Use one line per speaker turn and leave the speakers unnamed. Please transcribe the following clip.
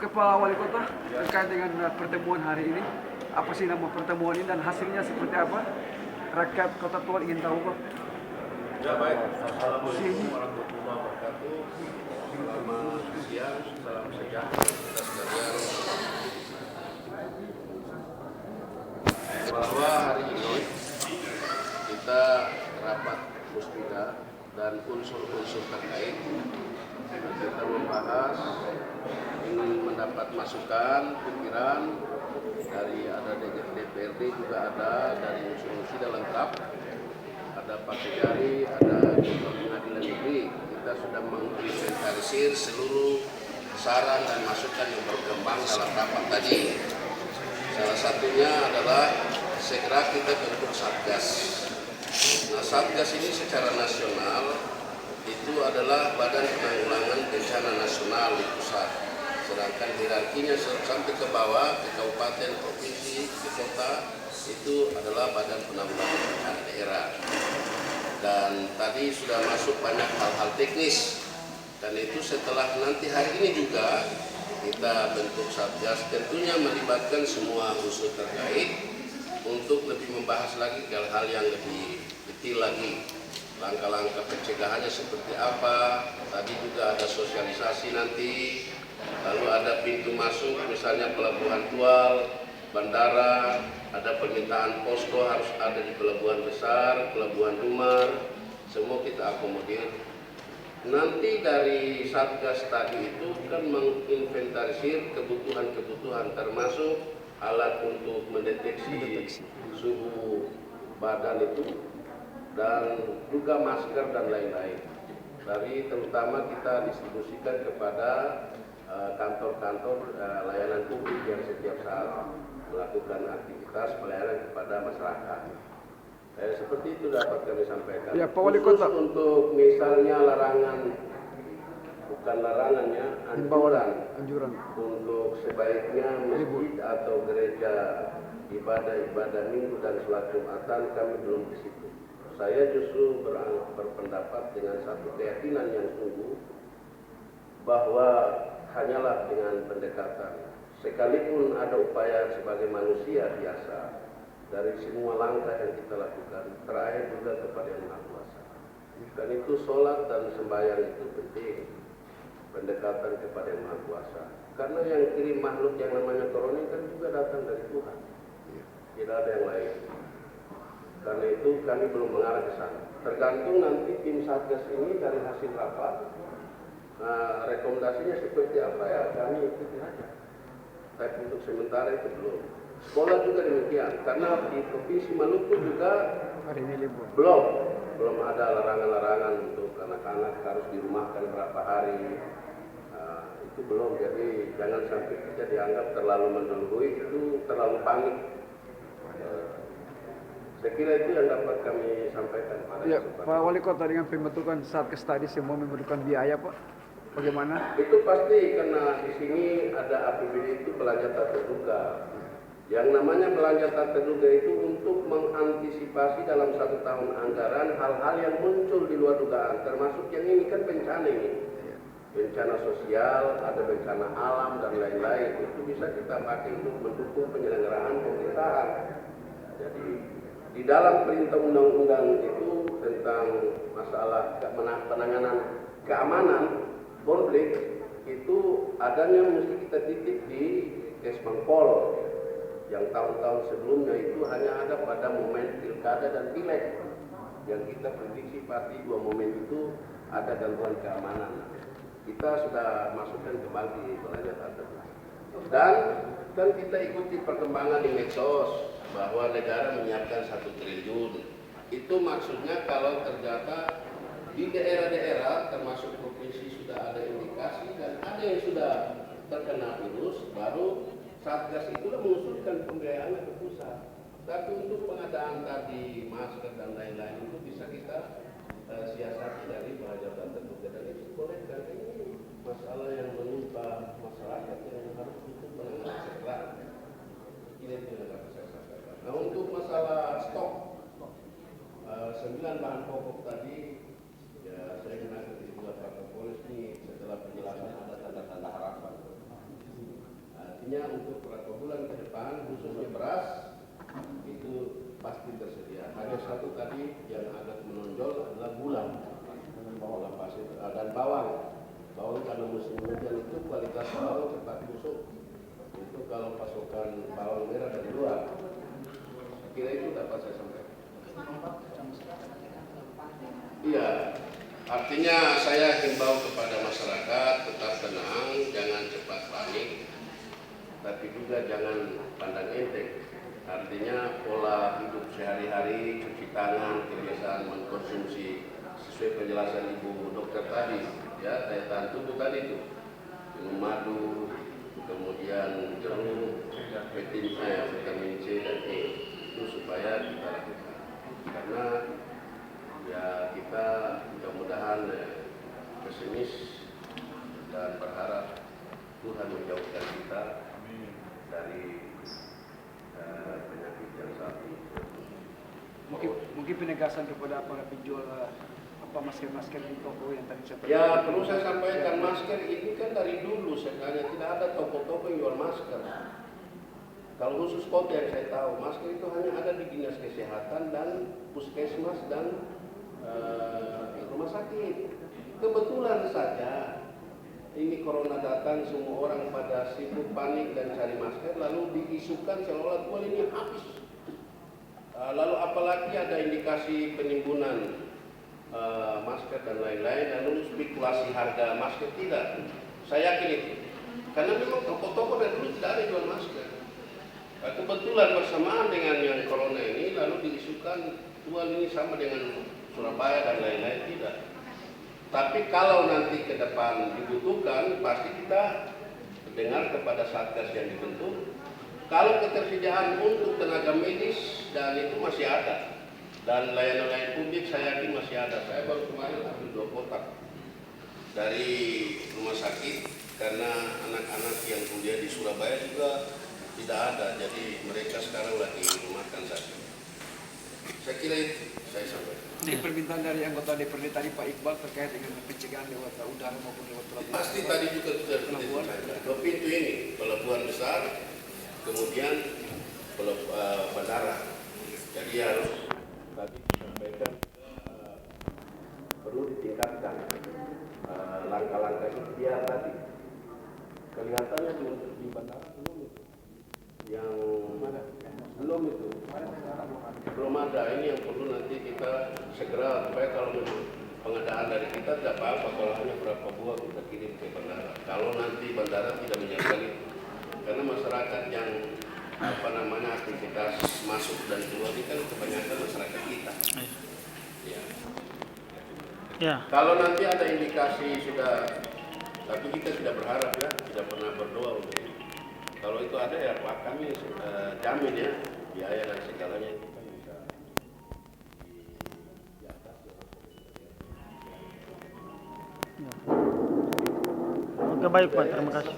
Oke Pak Wali Kota, terkait dengan pertemuan hari ini, apa sih nama pertemuan ini dan hasilnya seperti apa? Rakyat Kota Tua ingin tahu Pak.
Ya baik, Assalamualaikum warahmatullahi wabarakatuh. Selamat siang, salam sejahtera kita sekalian. Bahwa hari ini kita rapat musbida dan unsur-unsur terkait kita membahas, ingin mendapat masukan, pikiran dari ada DPRD juga ada, dari unsur-unsur sudah lengkap, ada Pak Kejari, ada Ketua Pengadilan Negeri. Kita sudah menginventarisir seluruh saran dan masukan yang berkembang dalam rapat tadi. Salah satunya adalah segera kita bentuk Satgas. Nah, Satgas ini secara nasional itu adalah Badan Penanggulangan Bencana Nasional di pusat. Sedangkan hierarkinya sampai ke bawah, ke kabupaten, provinsi, ke kota, itu adalah Badan Penanggulangan Bencana Daerah. Dan tadi sudah masuk banyak hal-hal teknis. Dan itu setelah nanti hari ini juga kita bentuk Satgas, tentunya melibatkan semua unsur terkait untuk lebih membahas lagi hal-hal yang lebih detail lagi. Langkah-langkah pencegahannya seperti apa, tadi juga ada sosialisasi nanti, lalu ada pintu masuk misalnya pelabuhan Tual, bandara, ada permintaan posko harus ada di pelabuhan besar, pelabuhan Dumar, semua kita akomodir. Nanti dari Satgas tadi itu kan menginventarisir kebutuhan-kebutuhan termasuk alat untuk mendeteksi suhu badan itu, dan juga masker dan lain-lain. Dari terutama kita distribusikan kepada kantor-kantor layanan publik yang setiap saat melakukan aktivitas pelayanan kepada masyarakat. Seperti itu dapat kami sampaikan.
Ya, Pak Wali Kota.
Khusus untuk misalnya larangan, bukan larangannya, anjuran untuk sebaiknya masjid atau gereja ibadah minggu dan sholat Jumatan kami belum di situ. Saya justru berpendapat dengan satu keyakinan yang sungguh bahwa hanyalah dengan pendekatan, sekalipun ada upaya sebagai manusia biasa, dari semua langkah yang kita lakukan, terakhir juga kepada Yang Maha Kuasa. Dan itu sholat dan sembahyang itu penting, pendekatan kepada Yang Maha Kuasa. Karena yang kirim makhluk yang namanya corona kan juga datang dari Tuhan, tidak ada yang lain. Karena itu kami belum mengarah ke sana. Tergantung nanti tim Satgas ini dari hasil rapat, rekomendasinya seperti apa ya kami ikuti saja. Tapi untuk sementara itu belum. Sekolah juga demikian, karena di Provinsi Maluku juga
Hari ini libur.
belum ada larangan-larangan untuk anak-anak harus dirumahkan berapa hari. Itu belum, jadi jangan sampai kita dianggap terlalu mendahului, itu terlalu panik. Saya kira itu yang dapat kami sampaikan pada
Ya, Pak Wali Kota, dengan pembentukan Satgas tadi semua memerlukan biaya Pak. Bagaimana?
Itu pasti, karena di sini ada APBD itu belanja tak terduga. Yang namanya belanja tak terduga itu untuk mengantisipasi dalam 1 tahun anggaran hal-hal yang muncul di luar dugaan, termasuk yang ini kan bencana ini. Bencana sosial, ada bencana alam dan lain-lain. Itu bisa kita pakai untuk mendukung penyelenggaraan pemerintahan. Jadi di dalam perintah undang-undang itu tentang masalah penanganan keamanan konflik itu adanya mesti kita titip di Kesbangpol, yang tahun-tahun sebelumnya itu hanya ada pada momen pilkada dan pileg, yang kita prediksi pasti 2 momen itu ada gangguan keamanan. Kita sudah masukkan kembali di belanja tata. Dan kita ikuti perkembangan di medsos bahwa negara menyiapkan 1 triliun. Itu maksudnya kalau ternyata di daerah-daerah termasuk provinsi sudah ada indikasi dan ada yang sudah terkena virus, baru Satgas itu mengusulkan pembiayaannya ke pusat. Tapi untuk pengadaan tadi masker dan lain-lain itu bisa kita siasati dari belanja tertentu, dan itu boleh, karena ini masalah yang menimpa masyarakat yang harus butuh penanganan segera. Ini yang dapat saya sampaikan. Nah, untuk masalah stok 9 bahan pokok tadi, ya saya menangkap di buat Pak Kapolres ini setelah penjelasan ada tanda-tanda harapan. artinya untuk beberapa bulan ke depan khususnya beras itu pasti tersedia. Hanya satu tadi yang agak menonjol adalah gula pasir dan bawang. Bawang karena musim hujan itu kualitas bawang cepat busuk. Itu kalau pasokan bawang merah dari luar, saya kira itu dapat saya sampaikan. Iya, artinya saya himbau kepada masyarakat tetap tenang, jangan cepat panik, tapi juga jangan pandang enteng. Artinya pola hidup sehari-hari, cuci tangan, kebiasaan mengkonsumsi sesuai penjelasan Ibu Dokter tadi, ya daya tahan tubuh tadi itu, minum madu, kemudian jeruk, vitamin C dan E, itu supaya kita lakukan. Karena ya kita mudah-mudahan pesimis dan berharap Tuhan menjauhkan kita dari penyakit yang saat ini.
Mungkin penegasan kepada para penjual masker-masker di toko yang tadi saya
Ya perlu saya sampaikan, masker ini kan dari dulu sebenarnya tidak ada toko-toko yang jual masker. Kalau khusus kota yang saya tahu, masker itu hanya ada di dinas kesehatan dan puskesmas dan rumah sakit. Kebetulan saja ini corona datang, semua orang pada sibuk panik dan cari masker, lalu diisukan seolah-olah ini habis. Lalu apalagi ada indikasi penimbunan masker dan lain-lain, lalu spekulasi harga masker tidak. Saya yakin itu, karena memang toko-toko dari dulu tidak ada jual masker. Kebetulan bersamaan dengan yang corona ini, lalu diisukan jual ini sama dengan Surabaya dan lain-lain, tidak. Tapi kalau nanti ke depan dibutuhkan, pasti kita dengar kepada satgas yang dibentuk. Kalau ketersediaan untuk tenaga medis dan itu masih ada, dan layanan publik saya yakin masih ada. Saya baru kemarin ambil 2 kotak dari rumah sakit karena anak-anak yang kuliah di Surabaya juga tidak ada, jadi mereka sekarang lagi makan saja. Saya kira itu saya sampaikan.
Ini permintaan dari anggota DPRD tadi Pak Iqbal terkait dengan pencegahan lewat udara maupun lewat pelabuhan.
Pasti tadi juga sudah disampaikan. 2 pintu ini, pelabuhan besar, kemudian bandara. Jadi harus tadi disampaikan perlu ditingkatkan langkah-langkah itu biar tadi kelihatannya di bandara belum itu, yang belum itu belum ada. Ini yang perlu nanti kita segera, supaya kalau pengadaan dari kita tidak apa-apa kalau hanya berapa buah kita kirim ke bandara. Kalau nanti bandara tidak menyiapkan itu, karena masyarakat yang aktivitas masuk dan keluar ini kan kebanyakan masyarakat kita. Ya. Ya. Kalau nanti ada indikasi sudah, tapi kita sudah berharap ya, tidak pernah berdoa untuk itu. Kalau itu ada ya Pak, kami jamin ya biaya dan segalanya itu kan bisa di atas.
Oke baik Pak, terima kasih.